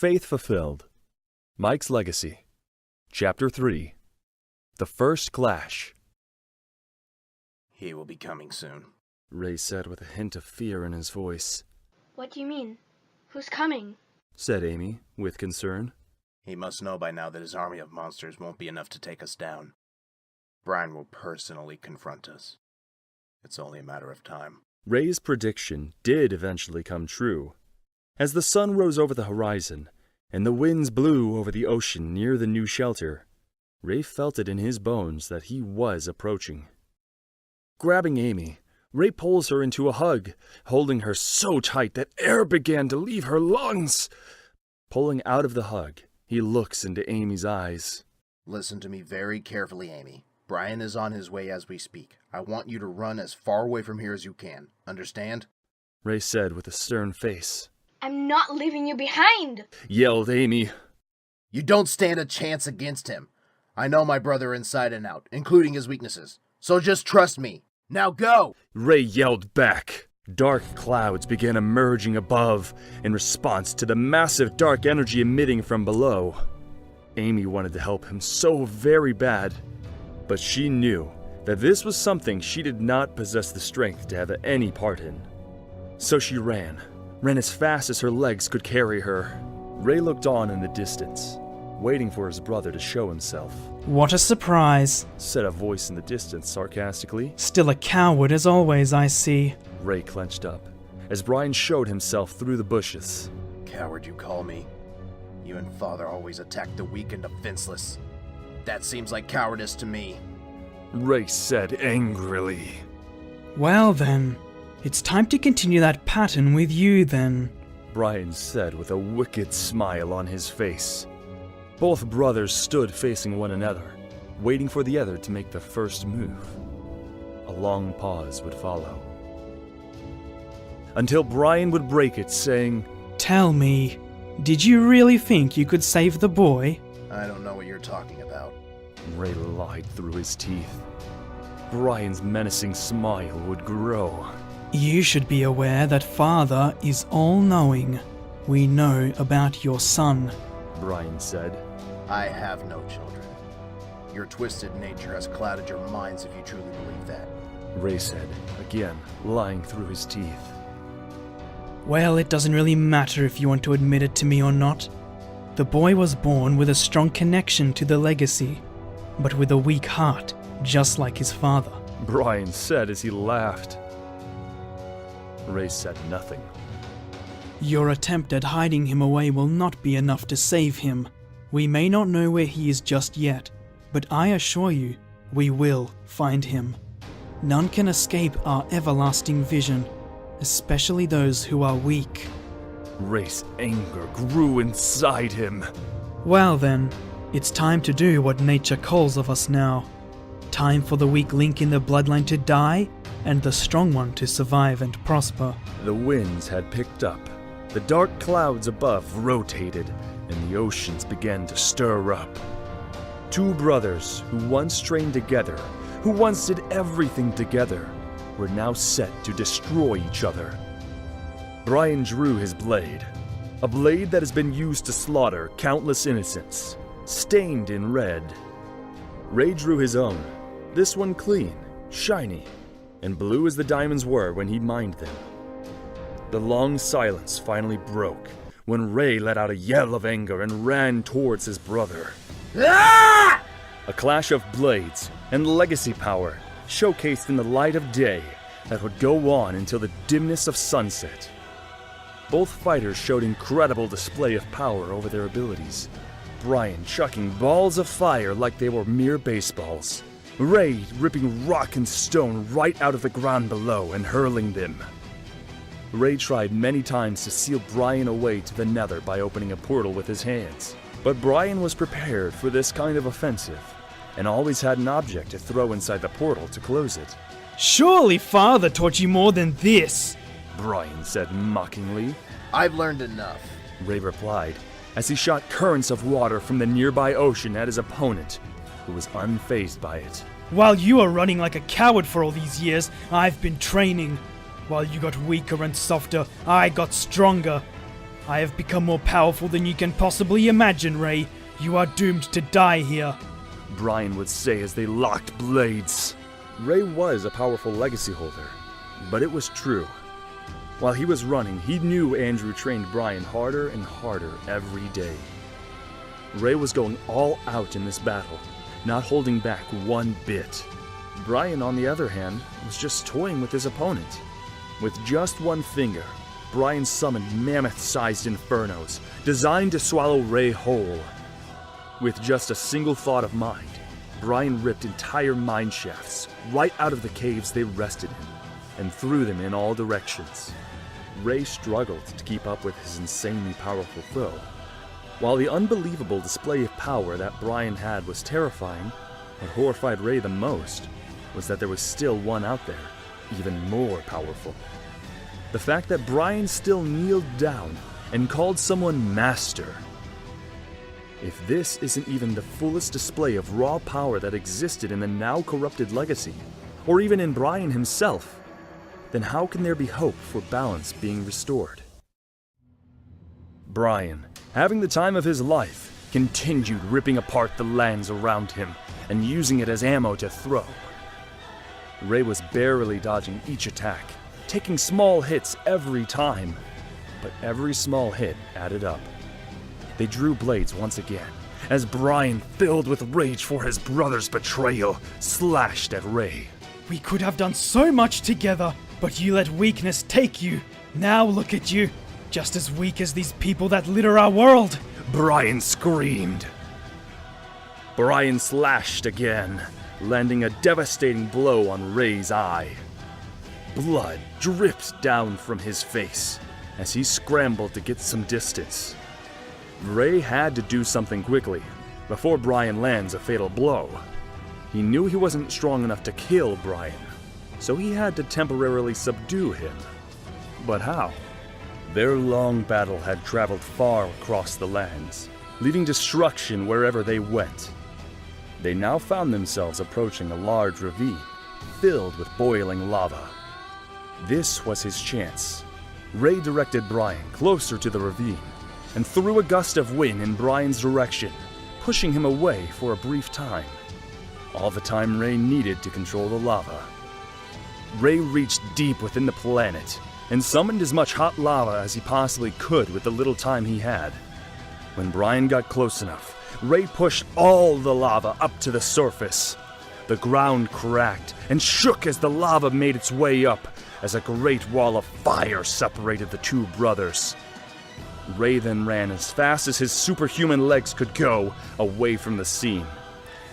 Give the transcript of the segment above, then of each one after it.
Faith Fulfilled. Mike's Legacy. Chapter 3. The First Clash. He will be coming soon, Ray said with a hint of fear in his voice. What do you mean? Who's coming? Said Amy, with concern. He must know by now that his army of monsters won't be enough to take us down. Brian will personally confront us. It's only a matter of time. Ray's prediction did eventually come true. As the sun rose over the horizon, and the winds blew over the ocean near the new shelter, Ray felt it in his bones that he was approaching. Grabbing Amy, Ray pulls her into a hug, holding her so tight that air began to leave her lungs. Pulling out of the hug, he looks into Amy's eyes. Listen to me very carefully, Amy. Brian is on his way as we speak. I want you to run as far away from here as you can. Understand? Ray said with a stern face. I'm not leaving you behind! Yelled Amy. You don't stand a chance against him. I know my brother inside and out, including his weaknesses. So just trust me. Now go! Ray yelled back. Dark clouds began emerging above in response to the massive dark energy emitting from below. Amy wanted to help him so very bad, but she knew that this was something she did not possess the strength to have any part in. So she ran as fast as her legs could carry her. Ray looked on in the distance, waiting for his brother to show himself. What a surprise, said a voice in the distance sarcastically. Still a coward as always, I see. Ray clenched up as Brian showed himself through the bushes. Coward, you call me? You and Father always attack the weak and defenseless. That seems like cowardice to me. Ray said angrily. Well then, it's time to continue that pattern with you then, Brian said with a wicked smile on his face. Both brothers stood facing one another, waiting for the other to make the first move. A long pause would follow, until Brian would break it, saying, Tell me, did you really think you could save the boy? I don't know what you're talking about. Ray lied through his teeth. Brian's menacing smile would grow. You should be aware that Father is all-knowing. We know about your son, Brian said. I have no children. Your twisted nature has clouded your minds if you truly believe that. Ray said, again, lying through his teeth. Well, it doesn't really matter if you want to admit it to me or not. The boy was born with a strong connection to the legacy, but with a weak heart, just like his father, Brian said as he laughed. Ray said nothing. Your attempt at hiding him away will not be enough to save him. We may not know where he is just yet, but I assure you, we will find him. None can escape our everlasting vision, especially those who are weak. Ray's anger grew inside him. Well then, it's time to do what nature calls of us now. Time for the weak link in the bloodline to die, and the strong one to survive and prosper. The winds had picked up. The dark clouds above rotated, and the oceans began to stir up. Two brothers who once trained together, who once did everything together, were now set to destroy each other. Brian drew his blade, a blade that has been used to slaughter countless innocents, stained in red. Ray drew his own, this one clean, shiny, and blue as the diamonds were when he mined them. The long silence finally broke when Ray let out a yell of anger and ran towards his brother. Ah! A clash of blades and legacy power showcased in the light of day that would go on until the dimness of sunset. Both fighters showed incredible display of power over their abilities. Brian chucking balls of fire like they were mere baseballs. Ray ripping rock and stone right out of the ground below and hurling them. Ray tried many times to seal Brian away to the nether by opening a portal with his hands. But Brian was prepared for this kind of offensive, and always had an object to throw inside the portal to close it. Surely Father taught you more than this, Brian said mockingly. I've learned enough, Ray replied, as he shot currents of water from the nearby ocean at his opponent, who was unfazed by it. While you are running like a coward for all these years, I've been training. While you got weaker and softer, I got stronger. I have become more powerful than you can possibly imagine, Ray. You are doomed to die here. Brian would say as they locked blades. Ray was a powerful legacy holder, but it was true. While he was running, he knew Andrew trained Brian harder and harder every day. Ray was going all out in this battle, not holding back one bit. Brian, on the other hand, was just toying with his opponent. With just one finger, Brian summoned mammoth-sized infernos, designed to swallow Ray whole. With just a single thought of mind, Brian ripped entire mine shafts right out of the caves they rested in, and threw them in all directions. Ray struggled to keep up with his insanely powerful foe. While the unbelievable display of power that Brian had was terrifying, what horrified Ray the most was that there was still one out there, even more powerful. The fact that Brian still kneeled down and called someone master. If this isn't even the fullest display of raw power that existed in the now corrupted legacy, or even in Brian himself, then how can there be hope for balance being restored? Brian, having the time of his life, continued ripping apart the lands around him and using it as ammo to throw. Ray was barely dodging each attack, taking small hits every time, but every small hit added up. They drew blades once again, as Brian, filled with rage for his brother's betrayal, slashed at Ray. We could have done so much together, but you let weakness take you. Now look at you, just as weak as these people that litter our world. Brian screamed. Brian slashed again, landing a devastating blow on Ray's eye. Blood dripped down from his face as he scrambled to get some distance. Ray had to do something quickly, before Brian lands a fatal blow. He knew he wasn't strong enough to kill Brian, so he had to temporarily subdue him. But how? Their long battle had traveled far across the lands, leaving destruction wherever they went. They now found themselves approaching a large ravine, filled with boiling lava. This was his chance. Ray directed Brian closer to the ravine, and threw a gust of wind in Brian's direction, pushing him away for a brief time. All the time Ray needed to control the lava. Ray reached deep within the planet, and summoned as much hot lava as he possibly could with the little time he had. When Brian got close enough, Ray pushed all the lava up to the surface. The ground cracked and shook as the lava made its way up, as a great wall of fire separated the two brothers. Ray then ran as fast as his superhuman legs could go away from the scene,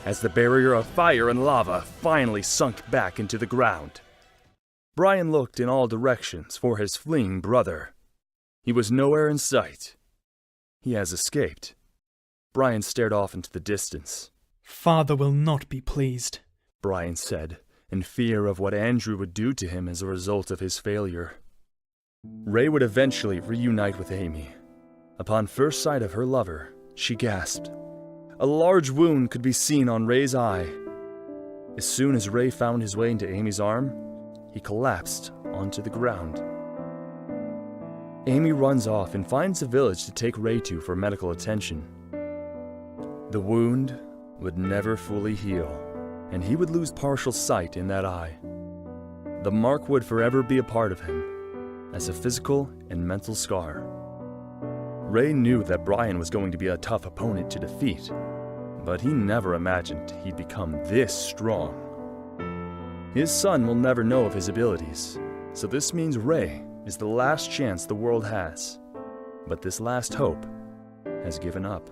as the barrier of fire and lava finally sunk back into the ground. Brian looked in all directions for his fleeing brother. He was nowhere in sight. He has escaped. Brian stared off into the distance. Father will not be pleased, Brian said, in fear of what Andrew would do to him as a result of his failure. Ray would eventually reunite with Amy. Upon first sight of her lover, she gasped. A large wound could be seen on Ray's eye. As soon as Ray found his way into Amy's arm, he collapsed onto the ground. Amy runs off and finds a village to take Ray to for medical attention. The wound would never fully heal, and he would lose partial sight in that eye. The mark would forever be a part of him, as a physical and mental scar. Ray knew that Brian was going to be a tough opponent to defeat, but he never imagined he'd become this strong. His son will never know of his abilities, so this means Ray is the last chance the world has. But this last hope has given up.